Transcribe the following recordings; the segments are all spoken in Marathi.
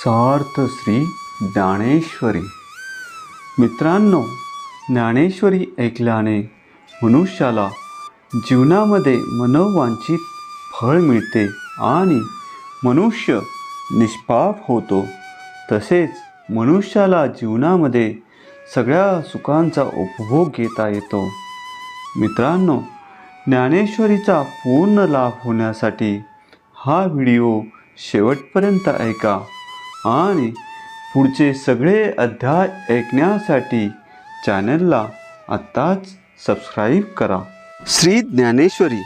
सार्थ श्री ज्ञानेश्वरी. मित्रांनो, ज्ञानेश्वरी ऐकल्याने मनुष्याला जीवनामध्ये मनोवांछित फळ मिळते आणि मनुष्य निष्पाप होतो. तसेच मनुष्याला जीवनामध्ये सगळ्या सुखांचा उपभोग घेता येतो. मित्रांनो, ज्ञानेश्वरीचा पूर्ण लाभ होण्यासाठी हा व्हिडिओ शेवटपर्यंत ऐका आणि पुढचे सगळे अध्याय ऐकण्यासाठी चॅनलला आत्ताच सबस्क्राईब करा. श्री ज्ञानेश्वरी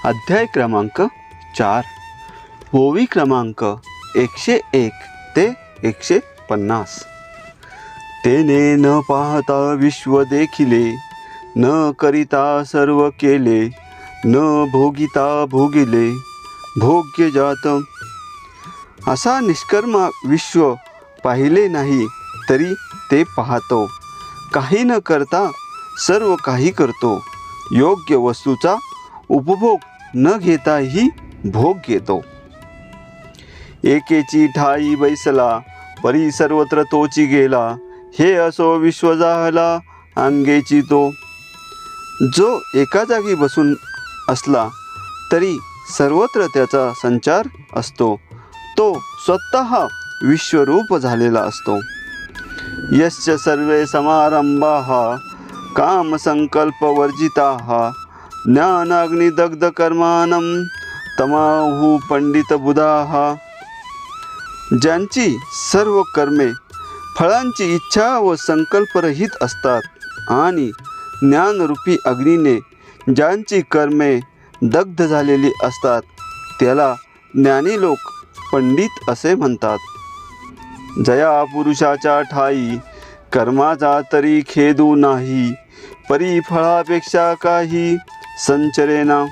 अध्याय क्रमांक 4, ओवी क्रमांक 101 ते 150. तेने न पाहता विश्व देखिले, न करिता सर्व केले, न भोगिता भोगिले, भोग्य जात. असा निष्कर्मा विश्व पाहिले नाही तरी ते पाहतो, काही न करता सर्व काही करतो, योग्य वस्तूचा उपभोग न घेताही भोग घेतो. एकेची ठाई बैसला, परी सर्वत्र तोची गेला, हे असो विश्व जाहला अंगेची तो. जो एका जागी बसून असला तरी सर्वत्र त्याचा संचार असतो, तो स्वतः विश्वरूप झालेला असतो. यस्य सर्वे समारंभाः कामसंकल्पवर्जिताः ज्ञानाग्निदग्धकर्माणं तमाहु पंडितबुधाः. ज्यांची सर्व कर्मे फळांची इच्छा व संकल्परहित असतात आणि ज्ञानरूपी अग्नीने ज्यांची कर्मे दग्ध झालेली असतात त्याला ज्ञानी लोक पंडित असे म्हणतात. जया पुरुषाच्या ठाई कर्माचा तरी खेदू नाही, परी फळापेक्षा काही संचरेना.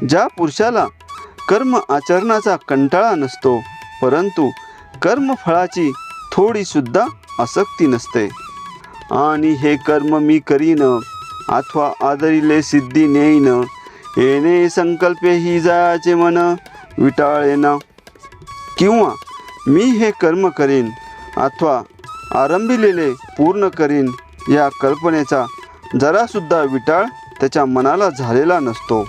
ज्या पुरुषाला कर्म आचरणाचा कंटाळा नसतो परंतु कर्मफळाची थोडीसुद्धा आसक्ती नसते आणि हे कर्म मी करीन अथवा आदरिले सिद्धी नेईन येणे संकल्पे ही जायचे मन विटाळेना, किंवा मी हे कर्म करीन अथवा आरंभिलेले पूर्ण करीन या कल्पनेचा जरासुद्धा विटाळ त्याच्या मनाला झालेला नसतो.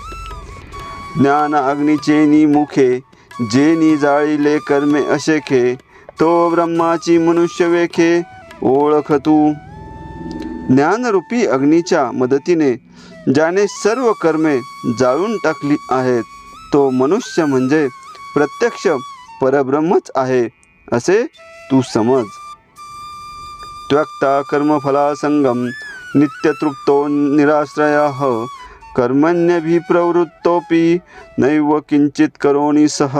ज्ञान अग्नीचे मुखे जेनी जाळीले कर्मे अशेखे, तो ब्रह्माची मनुष्य वेखे ओळख तू. ज्ञानरूपी अग्नीच्या मदतीने ज्याने सर्व कर्मे जाळून टाकली आहेत तो मनुष्य म्हणजे प्रत्यक्ष परब्रह्मच आहे असे तू समज. त्यक्ता कर्मफलासंगम नित्यतृप्तो निराश्रयः, कर्मण्यभिप्रवृत्तोपि नैव किंचित करोनि सह.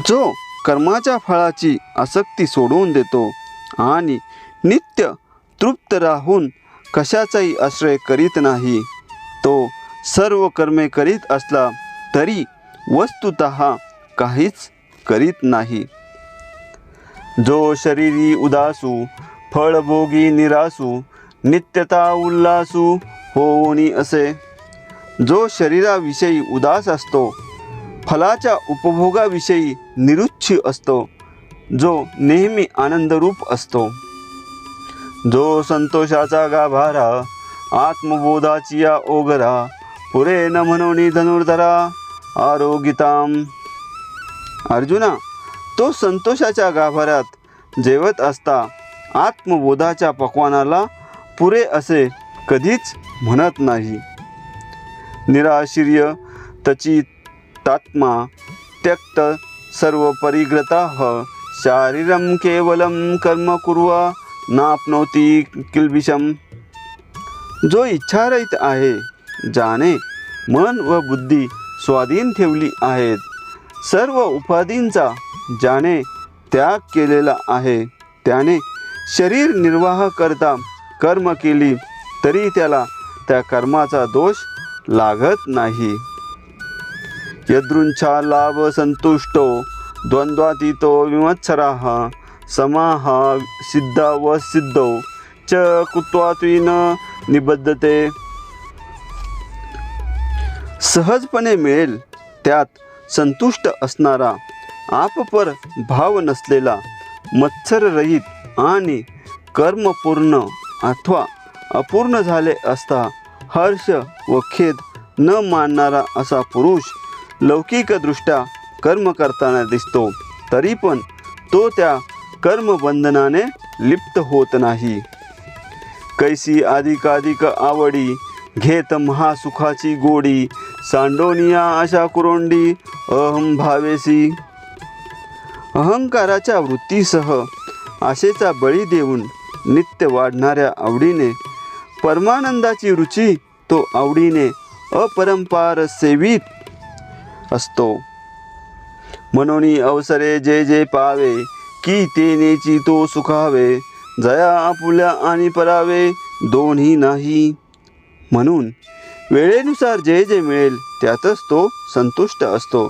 जो कर्माच्या फळाची आसक्ती सोडून देतो आणि नित्य तृप्त राहून कशाचाही आश्रय करीत नाही, तो सर्व कर्मे करीत असला तरी वस्तुतः काहीच करीत नाही. जो शरीरी उदासू फळभोगी निरासू नित्यता उल्लासू होऊनी असे. जो शरीराविषयी उदास असतो, फलाच्या उपभोगाविषयी निरुच्छ असतो, जो नेहमी आनंदरूप असतो. जो संतोषाचा गाभारा आत्मबोधाची या ओगरा, पुरे न म्हणून धनुर्धरा आरोगिताम. अर्जुना, तो संतोषाच्या गाभाऱ्यात जेवत असता आत्मबोधाच्या पक्वानाला पुरे असे कधीच म्हणत नाही. निराशीर्य तचितात्मा त्यक्त सर्व परिग्रताः, शारीरं केवलं कर्म कुर्वा नाप्नोति किल्बिषम. जो इच्छारहित आहे, ज्याने मन व बुद्धी स्वाधीन ठेवली आहेत, सर्व उपाधींचा ज्याने त्याग केलेला आहे, त्याने शरीर निर्वाह करता कर्म केली तरी त्याला त्या कर्माचा दोष लागत नाही. यदृच्छा लाभ संतुष्टो द्वंद्वातीतो विमत्सराः, समाः सिद्धा व सिद्धौ च कुत्वात्विन निबद्धते. सहजपणे मिळेल त्यात संतुष्ट असणारा आपपर भाव नसलेला, मत्सररहित आणि कर्मपूर्ण अथवा अपूर्ण झाले असता हर्ष व खेद न मानणारा असा पुरुष लौकिकदृष्ट्या कर्म करताना दिसतो, तरी पण तो त्या कर्मबंधनाने लिप्त होत नाही. कैसी अधिकाधिक आवडी घेत महासुखाची गोडी, सांडोनिया अशा कुरोंडी अहम भावेसी. अहंकाराच्या वृत्तीसह आशेचा बळी देऊन नित्य वाढणाऱ्या आवडीने परमानंदाची रुची तो आवडीने अपरंपार सेवित असतो. म्हणून अवसरे जे जे पावे की ते नेची तो सुखावे, जया आपुल्या आणि परावे दोन्ही नाही. म्हणून वेळेनुसार जे जे मिळेल त्यातच तो संतुष्ट असतो.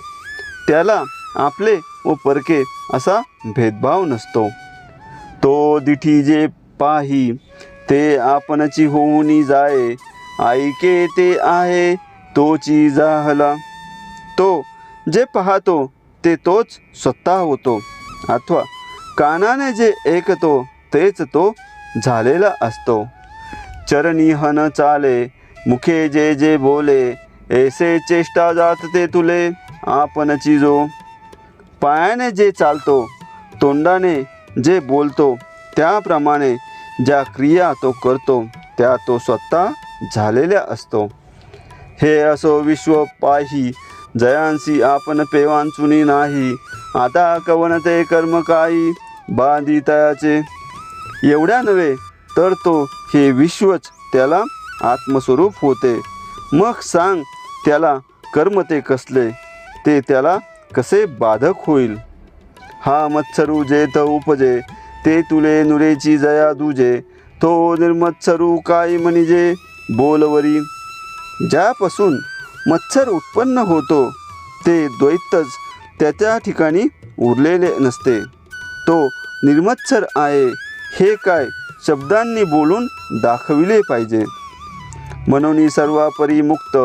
त्याला आपले व परके असा भेदभाव नसतो. तो दिठी जे पाही ते आपणची होऊनी जाये, ऐके ते आहे तोची जाहला. तो जे पाहतो ते तोच स्वतः होतो, अथवा कानाने जे ऐकतो तेच तो झालेला असतो. चरणी हन चाले मुखे जे जे बोले, ऐसे चेष्टा जात ते तुले आपणची जो. पायाने जे चालतो, तोंडाने जे बोलतो, त्याप्रमाणे ज्या क्रिया तो करतो त्या तो स्वतः झालेल्या असतो. हे असो विश्व पाही, जयांसी आपण पेवांचुनी नाही, आता कवनते कर्म काही बांधी तयाचे. एवढ्या नव्हे तर तो हे विश्वच त्याला आत्मस्वरूप होते. मग सांग त्याला कर्म ते कसले, ते त्याला कसे बाधक होईल. हा मत्सरू जेथ उपजे, ते तुले नुरेची जया दुजे, तो निर्मत्सरू काय म्हणजे बोलवरी. ज्यापासून मत्सर उत्पन्न होतो ते द्वैतच त्याच्या ठिकाणी उरलेले नसते. तो निर्मत्सर आहे हे काय शब्दांनी बोलून दाखविले पाहिजे. म्हणून सर्वापरी मुक्त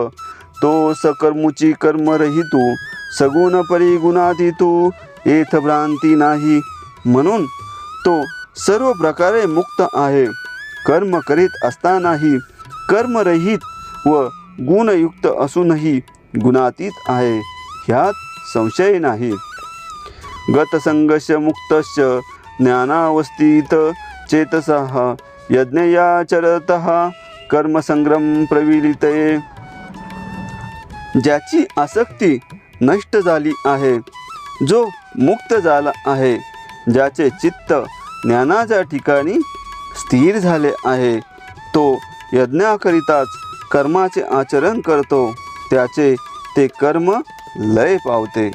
तो सकर्मुची कर्मरहितू, सगुण परी गुणातीतू येथ भ्रांती नाही. म्हणून तो सर्व प्रकारे मुक्त आहे. कर्म करीत असतानाही कर्मरहित व गुणयुक्त असूनही गुणातीत आहे, ह्यात संशय नाही. गतसंगश मुक्तश्च ज्ञानावस्थित चेतसः, यज्ञयाचरतः कर्मसंग्रम प्रविलिते. ज्याची आसक्ती नष्ट झाली आहे, जो मुक्त झाला आहे, ज्याचे चित्त ज्ञानाच्या ठिकाणी स्थिर झाले आहे, तो यज्ञाकरिताच कर्माचे आचरण करतो, त्याचे ते कर्म लय पावते.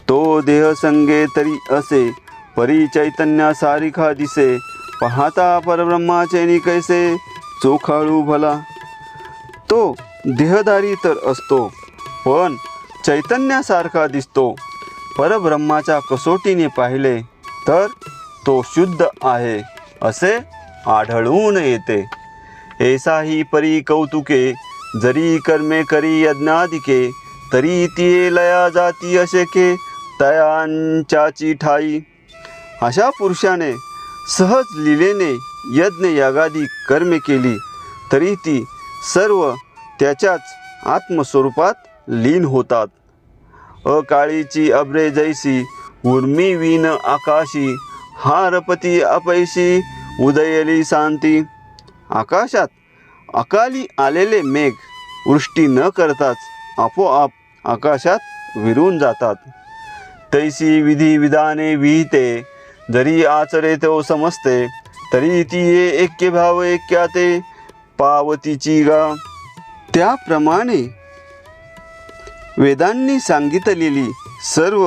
तो देह संगे तरी असे, परी चैतन्यासारिखा दिसे, पाहता परब्रह्माचे निकैसे चोखाळू भला. तो देहधारी तर असतो, पण चैतन्यासारखा दिसतो. परब्रह्माच्या कसोटीने पाहिले तर तो शुद्ध आहे असे आढळून येते. ऐसाही परी कौतुके, जरी कर्मे करी यज्ञादिके, तरी तिये लया जाती अशेके तयांच्याची ठाई. अशा पुरुषाने सहज लीलेने यज्ञ यागादी कर्मे केली तरी ती सर्व त्याच्याच आत्मस्वरूपात लीन होतात. अकाळीची अभ्रे जैसी, उर्मी विन आकाशी, हारपती अपैशी उदयली शांती. आकाशात अकाली आलेले मेघ वृष्टी न करताच आपोआप आकाशात विरून जातात. तैसी विधी विधाने विहिते, जरी आचरे तो समजते, तरी ती ऐक्य भाव ऐक्याते पावतीची गा. त्याप्रमाणे वेदांनी सांगितलेली सर्व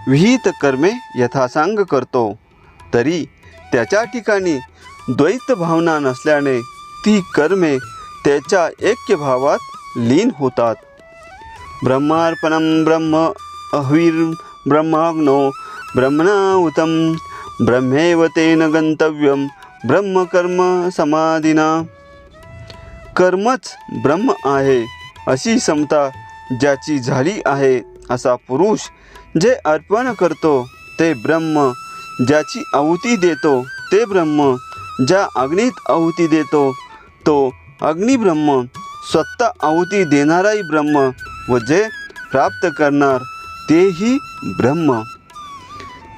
विहित कर्मे यथासांग करतो, तरी त्याच्या ठिकाणी द्वैत भावना नसल्याने ती कर्मे त्याच्या ऐक्यभावात लीन होतात. ब्रह्मार्पणं ब्रह्म अह्विर ब्रह्माग्नो ब्रह्मणाहुतं, ब्रह्मेव तेन गंतव्यं ब्रह्मकर्म समाधिना. कर्मच ब्रह्म आहे अशी समता ज्याची झाली आहे असा पुरुष जे अर्पण करतो ते ब्रह्म, ज्याची आहुती देतो ते ब्रह्म, ज्या अग्नीत आहुती देतो तो अग्निब्रह्म, स्वतः आहुती देणाराही ब्रह्म व जे प्राप्त करणार तेही ब्रह्म.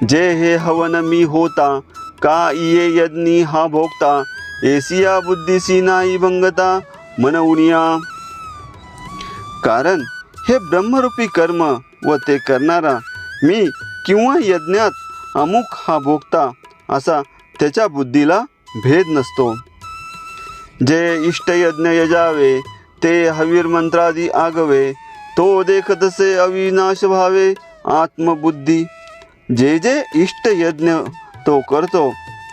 जे हे हवन मी होता, का इये यज्ञी हा भोगता, एसिया बुद्धीसी नाही भंगता मनउनिया. कारण हे ब्रह्मरूपी कर्म व ते करणारा मी किंवा यज्ञात अमुक हा भोगता असा त्याच्या बुद्धीला भेद नसतो. जे इष्टयज्ञ यजावे ते हवीर मंत्रादी आगवे, तो देखतसे अविनाश भावे आत्मबुद्धी. जे जे इष्टयज्ञ तो करतो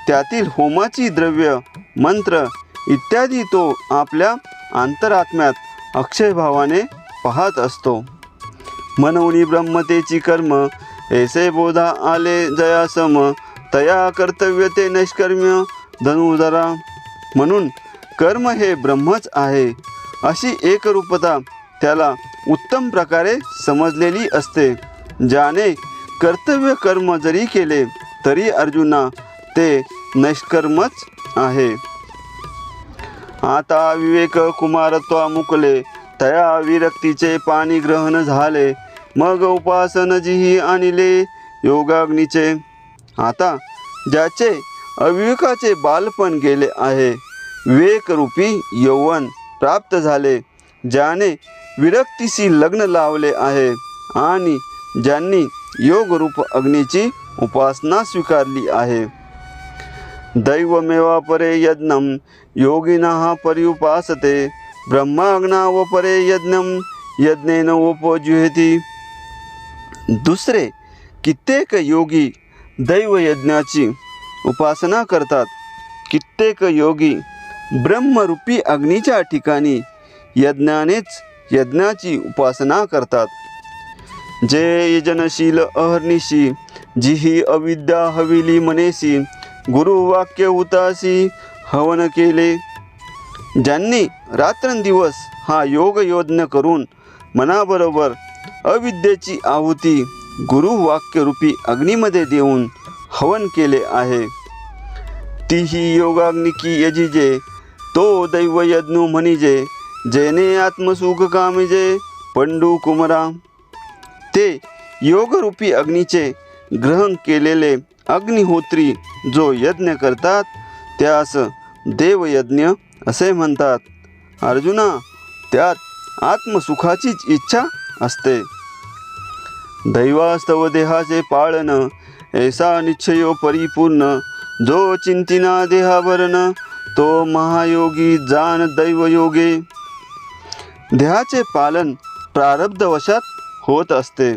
त्यातील होमाची द्रव्य, मंत्र इत्यादी तो आपल्या अंतरात्म्यात अक्षय भावाने पाहत असतो. मनोनी ब्रह्मतेची कर्म ऐसे बोधा आले जयासम, तया कर्तव्य ते नैष्कर्म्य धनुधरा. म्हणून कर्म हे ब्रह्मच आहे अशी एकरूपता त्याला उत्तम प्रकारे समजलेली असते. ज्याने कर्तव्य कर्म जरी केले तरी अर्जुना ते नैष्कर्मच आहे. आता विवेक कुमारत्वा मुकले, तया विरक्तीचे पाणी ग्रहण झाले, मग उपासन जिही आणले योगाग्नीचे. आता ज्याचे अविवेकाचे बालपण गेले आहे, विवेकरूपी यौवन प्राप्त झाले, ज्याने विरक्तीशी लग्न लावले आहे आणि ज्यांनी योगरूप अग्नीची उपासना स्वीकारली आहे. दैवमेवा परे यज्ञम योगिनः पर्युपासते, ब्रह्माग्नाव परे यज्ञम यज्ञेन उपजुह्यति. दुसरे कित्येक योगी दैवयज्ञाची उपासना करतात. कित्येक योगी ब्रह्मरूपी अग्नीच्या ठिकाणी यज्ञानेच यज्ञाची उपासना करतात. जे यजनशील अहर्निशी, जिही अविद्या हविली मनेसी, गुरुवाक्य हुतासी हवन केले. ज्यांनी रात्रंदिवस हा योगयज्ञ करून मनाबरोबर अविद्येची आहुती गुरुवाक्यरूपी अग्नीमध्ये देऊन हवन केले आहे, तीही योगाग्निकी यजिजे, तो दैवयज्ञ म्हणिजे, जेने आत्मसुख कामिजे पंडू कुमरा. ते योगरूपी अग्नीचे ग्रहण केलेले अग्निहोत्री जो यज्ञ करतात त्यास देवयज्ञ असे म्हणतात. अर्जुना, त्यात आत्मसुखाचीच इच्छा असते. दैवास्तव देहाचे पाळन, ऐसा निश्चयो परिपूर्ण, जो चिंतिना देहाभरण, तो महायोगी जान दैवयोगे. देहाचे पालन प्रारब्धवशात होत असते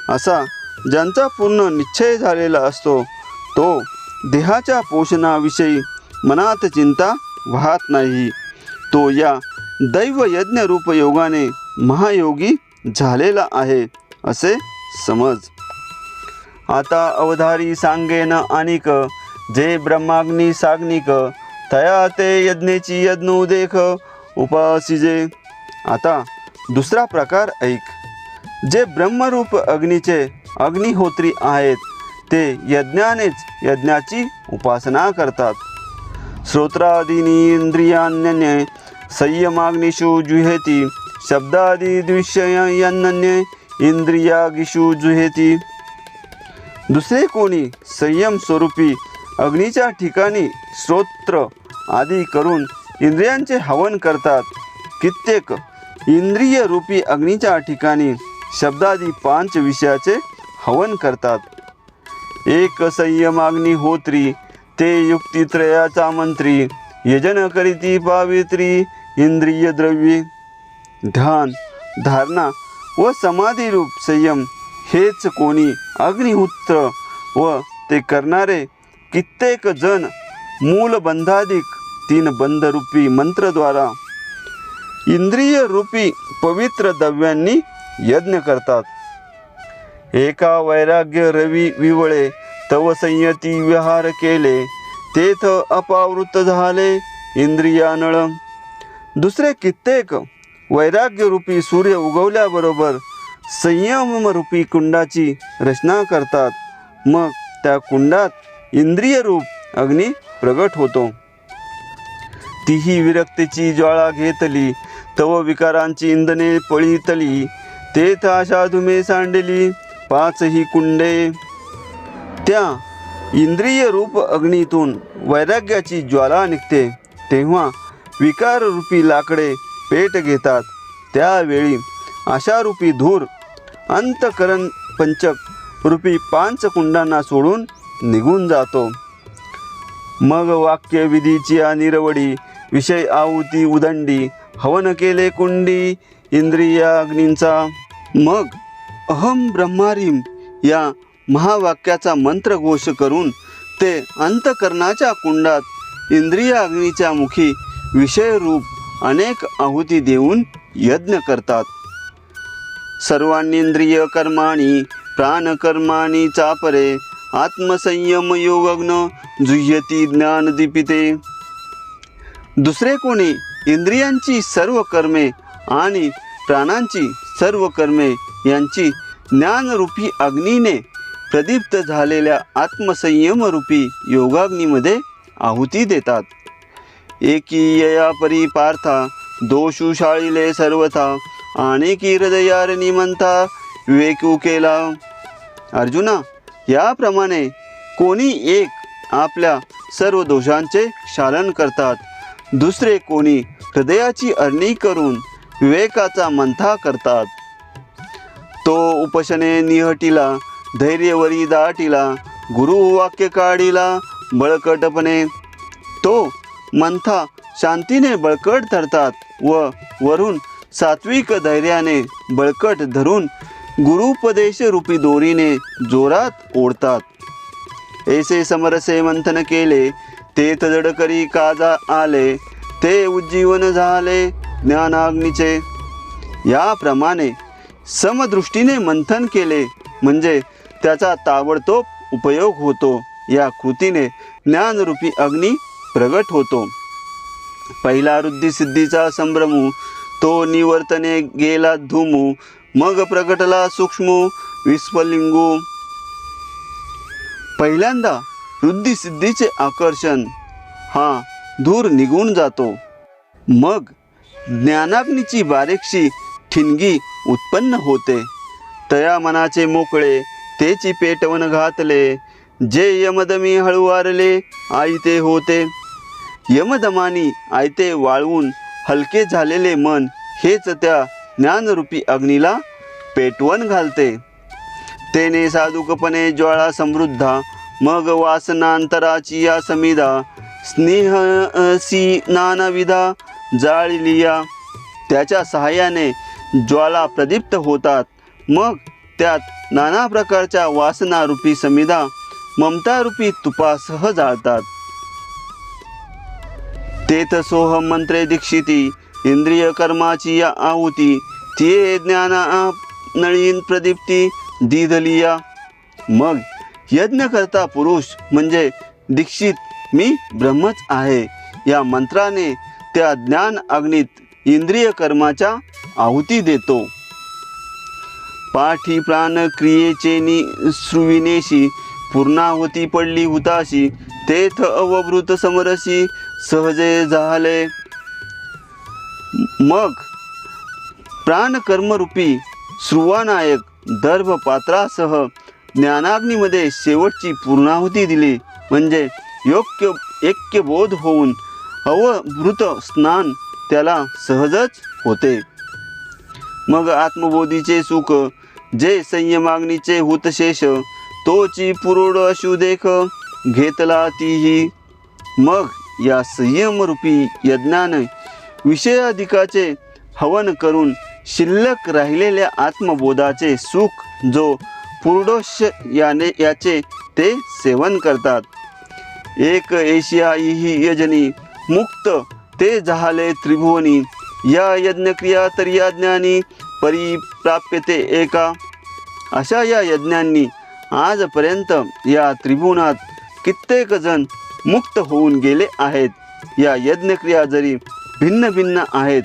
असा ज्यांचा पूर्ण निश्चय झालेला असतो तो देहाच्या पोषणाविषयी मनात चिंता वाहत नाही. तो या दैवयज्ञ रूप योगाने महायोगी झालेला आहे असे समज. आता अवधारी सांगेन अनिक, जे ब्रह्माग्नी साग्निक, तया ते यज्ञेची यज्ञ देख उपासिजे. आता दुसरा प्रकार ऐक. जे ब्रह्मरूप अग्नीचे अग्निहोत्री आहेत ते यज्ञानेच यज्ञाची उपासना करतात. श्रोत्रादीनी इंद्रियान्यन्ये संयमाग्निषु जुहेती, शब्दादी द्विषयान्यन्ये इंद्रियागिषु जुहेती. दुसरे कोणी संयम स्वरूपी अग्नीच्या ठिकाणी श्रोत्र आदी करून इंद्रियांचे हवन करतात. कित्येक इंद्रिय रूपी अग्नीच्या ठिकाणी शब्दादी 5 विषयाचे हवन करतात. एक संयमाग्निहोत्री ते युक्तित्रयाचा मंत्री, यजन करीती पावित्री इंद्रिय द्रव्ये. ध्यान, धारणा व समाधिरूप संयम हेच कोणी अग्निहोत्र व ते करणारे कित्येक जण मूलबंधाधिक 3 बंधरूपी मंत्रद्वारा इंद्रिय रूपी पवित्र द्रव्यांनी यज्ञ करतात. एका वैराग्य रवी विवळे, तव संयती विहार केले, तेथ अपावृत झाले इंद्रियानळ. दुसरे कित्येक वैराग्यरूपी सूर्य उगवल्याबरोबर संयमरूपी कुंडाची रचना करतात. मग त्या कुंडात इंद्रिय रूप अग्नी प्रगट होतो. तीही विरक्तीची ज्वाळा घेतली, तव विकारांची इंधने पळीतली. तेथ आशा धुमे सांडली, 5ही कुंडे. त्या इंद्रिय रूप अग्नीतून वैराग्याची ज्वाला निघते. तेव्हा विकाररूपी लाकडे पेट घेतात. त्यावेळी आशारूपी धूर अंतकरण पंचक रूपी 5 कुंडांना सोडून निघून जातो. मग वाक्य विधीची निरवडी, विषय आहुती उदंडी. हवन केले कुंडी इंद्रिया अग्नींचा. मग अहम ब्रह्मारीम या महावाक्याचा मंत्रघोष करून ते अंतकरणाच्या कुंडात इंद्रिय अग्नीच्या मुखी विषयरूप अनेक आहुती देऊन यज्ञ करतात. सर्वांनिंद्रिय कर्माणी प्राणकर्माणी चापरे, आत्मसंयम योगग्न जुह्यती ज्ञानदीपिते. दुसरे कोणी इंद्रियांची सर्व कर्मे आणि प्राणांची सर्व कर्मे यांची ज्ञानरूपी अग्नीने प्रदीप्त झालेल्या आत्मसंयमरूपी योगाग्नीमध्ये आहुती देतात. एकीयया परिपार्था दोषू शाळिले सर्वथा, आणिकी हृदयार निमंता विवेकू केला. अर्जुना, याप्रमाणे कोणी एक आपल्या सर्व दोषांचे क्षालन करतात, दुसरे कोणी हृदयाची अरणी करून विवेकाचा मंथा करतात. तो उपशने निहटिला, धैर्यवरी दाटिला, गुरुवाक्य काढिला बळकटपणे. तो मंथा शांतीने बळकट धरतात व वरून सात्विक धैर्याने बळकट धरून गुरुपदेश रूपी दोरीने जोरात ओढतात. ऐसे समरसे मंथन केले, तेथ जड करी काजा आले, ते उज्जीवन झाले ज्ञानाग्नीचे. याप्रमाणे समदृष्टीने मंथन केले म्हणजे त्याचा ताबडतोब उपयोग होतो. या कृतीने ज्ञानरूपी अग्नी प्रगट होतो. पहिला रुद्धिसिद्धीचा संभ्रमू, तो निवर्तने गेला धूमू, मग प्रगटला सूक्ष्म विस्फलिंगू. पहिल्यांदा रुद्धिसिद्धीचे आकर्षण हा धूर निघून जातो. मग ज्ञानाग्नीची बारीकशी ठिणगी उत्पन्न होते. तया मनाचे मोकळे तेची पेटवण घातले, जे यमदमी हळुवारले आयते होते. यमदमानी आयते वाळवून हलके झालेले मन हेच त्या ज्ञानरूपी अग्नीला पेटवण घालते. तेने साधुकपणे ज्वाळा समृद्धा, मग वासनांतराची या समिधा, स्नेहसी नानाविधा जाळलिया. त्याच्या सहाय्याने ज्वाला प्रदीप्त होतात. मग त्यात नाना प्रकारच्या वासनारूपी समिधा ममतारूपी तुपासह जाळतात. तेथ सोहम मंत्रे दीक्षिती, इंद्रिय कर्माची या आहुती, ते ज्ञाना नळीन प्रदीप्ती दिधलिया. मग यज्ञ करता पुरुष म्हणजे दीक्षित मी ब्रह्मच आहे या मंत्राने त्या ज्ञान अग्नीत इंद्रिय कर्माच्या आहुती देतो. पाठी प्राण क्रियेचे श्रुविनेशी, पूर्णाहुती पडली हुताशी, तेथ अवभृत समरसी सहजे झाले. मग प्राणकर्मरूपी श्रुवानायक दर्भ पात्रासह ज्ञानाग्नीमध्ये शेवटची पूर्णाहुती दिली म्हणजे योग्य ऐक्यबोध होऊन अवभृत स्नान त्याला सहजच होते. मग आत्मबोधीचे सुख जे संयमाग्नीचे हुतशेष, तोची पुरोड अशु देख घेतला तीही. मग या संयमरूपी यज्ञाने विषयाधिकाचे हवन करून शिल्लक राहिलेल्या आत्मबोधाचे सुख जो पुरोडोष याचे ते सेवन करतात. एक एशिया ही यजनी मुक्त ते झाले त्रिभुवनी, या यज्ञक्रिया तर्या ज्ञानी परिप्राप्यते एका. अशा या यज्ञांनी आजपर्यंत या त्रिभुवनात कित्येक जण मुक्त होऊन गेले आहेत. या यज्ञक्रिया जरी भिन्न भिन्न आहेत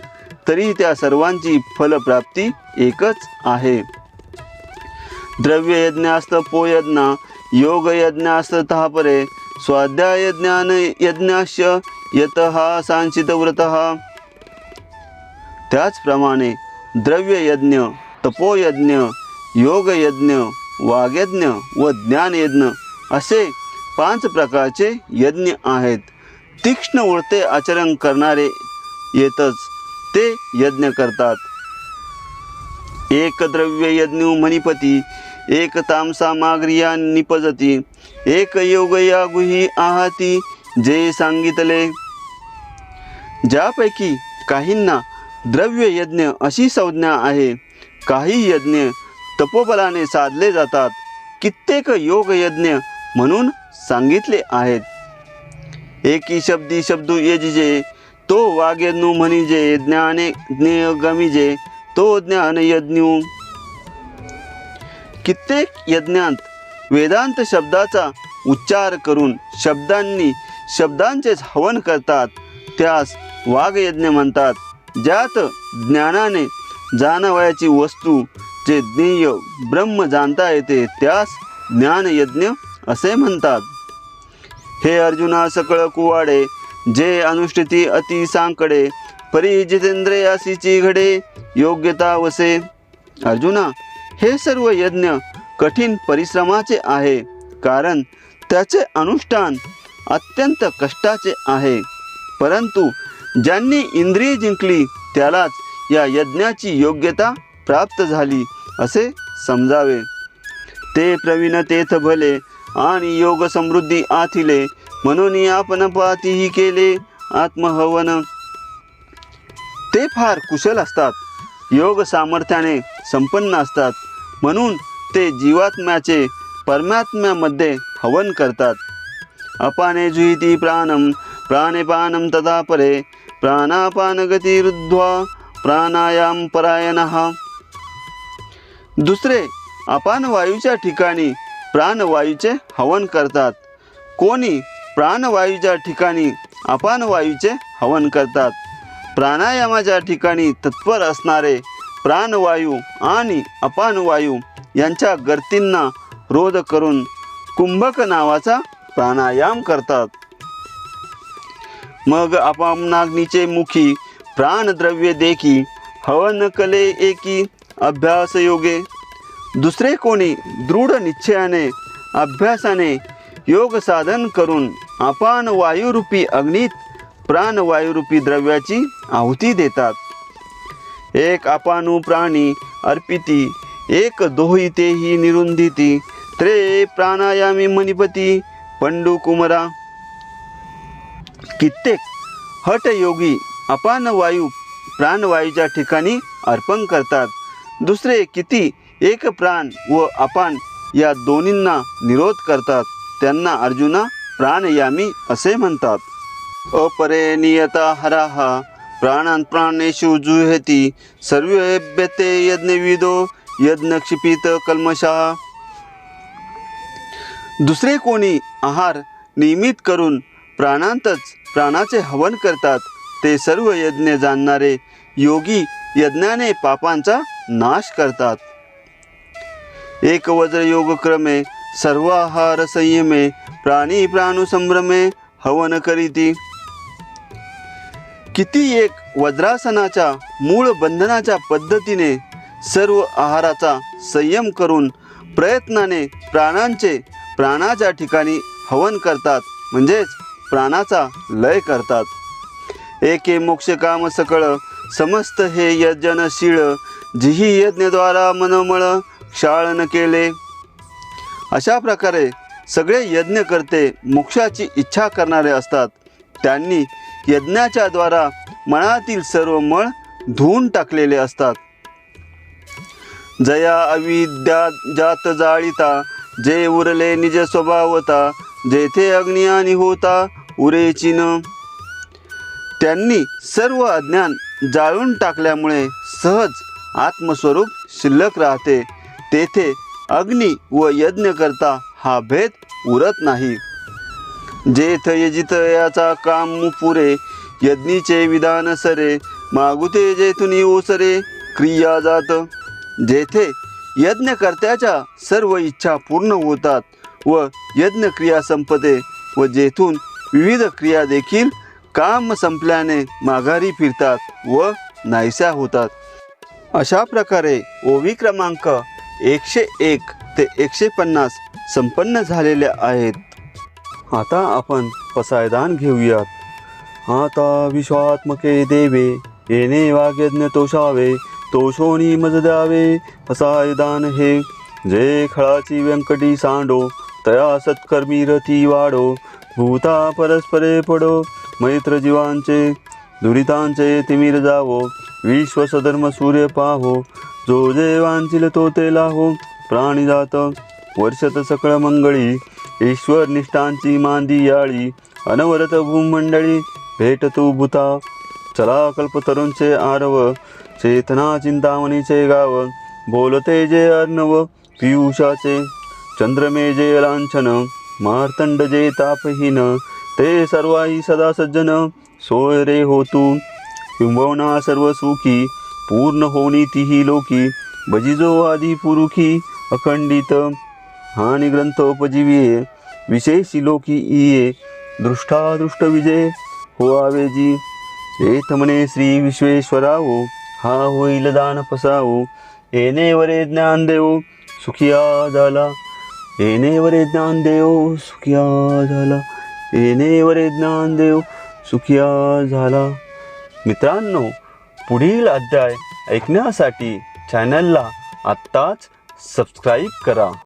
तरी त्या सर्वांची फलप्राप्ती एकच आहे. द्रव्य यज्ञास्तपो यज्ञ योग यज्ञास्ततः परे स्वाध्याय ज्ञान यज्ञाश्य यतः सांचित व्रतः. त्याचप्रमाणे द्रव्य यज्ञ, तपोयज्ञ, योगयज्ञ, वाग्यज्ञ व ज्ञानयज्ञ असे 5 प्रकारचे यज्ञ आहेत. तीक्ष्ण व्रते आचरण करणारे येतच ते यज्ञ करतात. एक द्रव्य यज्ञ मणिपती, एक तामसामाग्रिया निपजती, एक योगया गुही आहाती जे सांगितले. ज्यापैकी काहींना द्रव्य यज्ञ अशी संज्ञा आहे, काही यज्ञ तपोबलाने साधले जातात, कित्येक योगयज्ञ म्हणून सांगितले आहेत. एकी शब्दी शब्दू यजिजे तो वाग्यज्ञ म्हणिजे, ज्ञाने ज्ञेय गमिजे तो ज्ञान यज्ञ. कित्येक यज्ञांत वेदांत शब्दाचा उच्चार करून शब्दांनी शब्दांचेच हवन करतात, त्यास वागयज्ञ म्हणतात. ज्यात ज्ञानाने जाणवायची वस्तू जे ज्ञेय ब्रह्म जाणता येते त्यास ज्ञानयज्ञ असे म्हणतात. हे अर्जुना सकळ कुवाडे, जे अनुष्ठिती अति सांकडे, परी जितेंद्रियासीची घडे योग्यता वसे. अर्जुना, हे सर्व यज्ञ कठीण परिश्रमाचे आहे, कारण त्याचे अनुष्ठान अत्यंत कष्टाचे आहे. परंतु ज्यांनी इंद्रिय जिंकली त्यालाच या यज्ञाची योग्यता प्राप्त झाली असे समजावे. ते प्रवीण तेथ भले आणि योग समृद्धी आथिले, म्हणून आपण पातीही केले आत्महवन. ते फार कुशल असतात, योग सामर्थ्याने संपन्न असतात, म्हणून ते जीवात्म्याचे परमात्म्यामध्ये हवन करतात. अपाने जुहिती प्राणम प्राणेपानम तथा परे प्राणापान गतिरुद्ध्वा प्राणायाम परायणः. दुसरे अपानवायूच्या ठिकाणी प्राणवायूचे हवन करतात. कोणी प्राणवायूच्या ठिकाणी अपानवायूचे हवन करतात. प्राणायामाच्या ठिकाणी तत्पर असणारे प्राणवायू आणि अपानवायू यांच्या गर्तींना रोध करून कुंभक नावाचा प्राणायाम करतात. मग अपानाग्नीचे मुखी प्राणद्रव्य देखी हवन कले एकी अभ्यास योगे. दुसरे कोणी दृढ निश्चयाने अभ्यासाने योग साधन करून अपान वायुरूपी अग्नीत प्राणवायुरूपी द्रव्याची आहुती देतात. एक अपानु प्राणी अर्पिती, एक दोहितेही निरुंधिती, त्रे प्राणायामी मणिपती पंडू कुमरा. कित्येक हठयोगी अपान वायू प्राणवायूच्या ठिकाणी अर्पण करतात. दुसरे किती एक प्राण व अपान या दोन्हींना निरोध करतात. त्यांना अर्जुना प्राणयामी असे म्हणतात. अपरे नियता हराः प्राणान् प्राणेषु जुह्यति, सर्वेभ्यते यज्ञविदो यज्ञक्षिपित कल्मषः. दुसरे कोणी आहार नियमित करून प्राणांतच प्राणाचे हवन करतात, ते सर्व यज्ञ जाणणारे योगी यज्ञाने पापांचा नाश करतात. एक वज्र योग क्रमे सर्व आहार संयमे, प्राणी प्राणु संभ्रमे हवन करीती. किती एक वज्रासनाच्या मूळ बंधनाच्या पद्धतीने सर्व आहाराचा संयम करून प्रयत्नाने प्राणांचे प्राणाच्या ठिकाणी हवन करतात, म्हणजेच प्राणाचा लय करतात. एके मोक्ष काम सकळ समस्त हे यजनशीळ, जिही यज्ञद्वारा मनोमळ क्षाळन केले. अशा प्रकारे सगळे यज्ञकर्ते मोक्षाची इच्छा करणारे असतात. त्यांनी यज्ञाच्या द्वारा मनातील सर्व मळ धुवून टाकलेले असतात. जया अविद्या जात जाळिता, जे उरले निज स्वभावता, जेथे अग्नी आणि होता उरेची न. त्यांनी सर्व अज्ञान जाळून टाकल्यामुळे सहज आत्मस्वरूप शिल्लक राहते. तेथे अग्नी व यज्ञ करता हा भेद उरत नाही. जेथ यजित याचा काम पुरे, यज्ञीचे विधान सरे, मागुते जेथुनी ओसरे क्रिया जात. जेथे यज्ञकर्त्याच्या सर्व इच्छा पूर्ण होतात व यज्ञ क्रिया संपते व जेथून विविध क्रिया देखील काम संपल्याने माघारी फिरतात व नाहीशा होतात. अशा प्रकारे ओवी क्रमांक 101 ते 150 संपन्न झालेल्या आहेत. आता आपण पसायदान घेऊयात. आता विश्वात्मके देवे येणे वाग्यज्ञ तोषावे तोषोनी मज द्यावे पसायदान हे जे खळाची व्यंकटी सांडो तया सत्कर्मी रती वाढो भूता परस्परे पडो मैत्र जीवांचे दुरितांचे तिमिर जावो विश्वसधर्म सूर्य पाहो जो जे वांचिल तो ते लाहो प्राणीजात वर्षत सकळ मंगळी ईश्वर निष्ठांची मांदी याळी अनवरत भूमंडळी भेट तू भूता चला कल्पतरूंचे आरव चेतना चिंतामणीचे गाव बोलते जे अर्णव पियुषाचे चंद्रमे जे लांछन मार्तंड जे तापहीन ते सर्वाही सदा सज्जन सोय रे हो तू किंबहुना सर्व सुखी पूर्ण होनी तिही लोकी बजिजो आदी पुरुखी अखंडित हानी ग्रंथोपजीविये विशेषी लोकी इये दृष्टादृष्ट विजय हो आवेजी एथ म्हणे श्री विश्वेश्वराओ हा होईल दान पसाओ येणे वरे ज्ञान देव सुखिया झाला येणे वरे ज्ञान देव सुखिया झाला येणे वरे ज्ञान देव सुखिया झाला. मित्रांनो, पुढील अध्याय ऐकण्यासाठी चॅनलला आत्ताच सबस्क्राईब करा.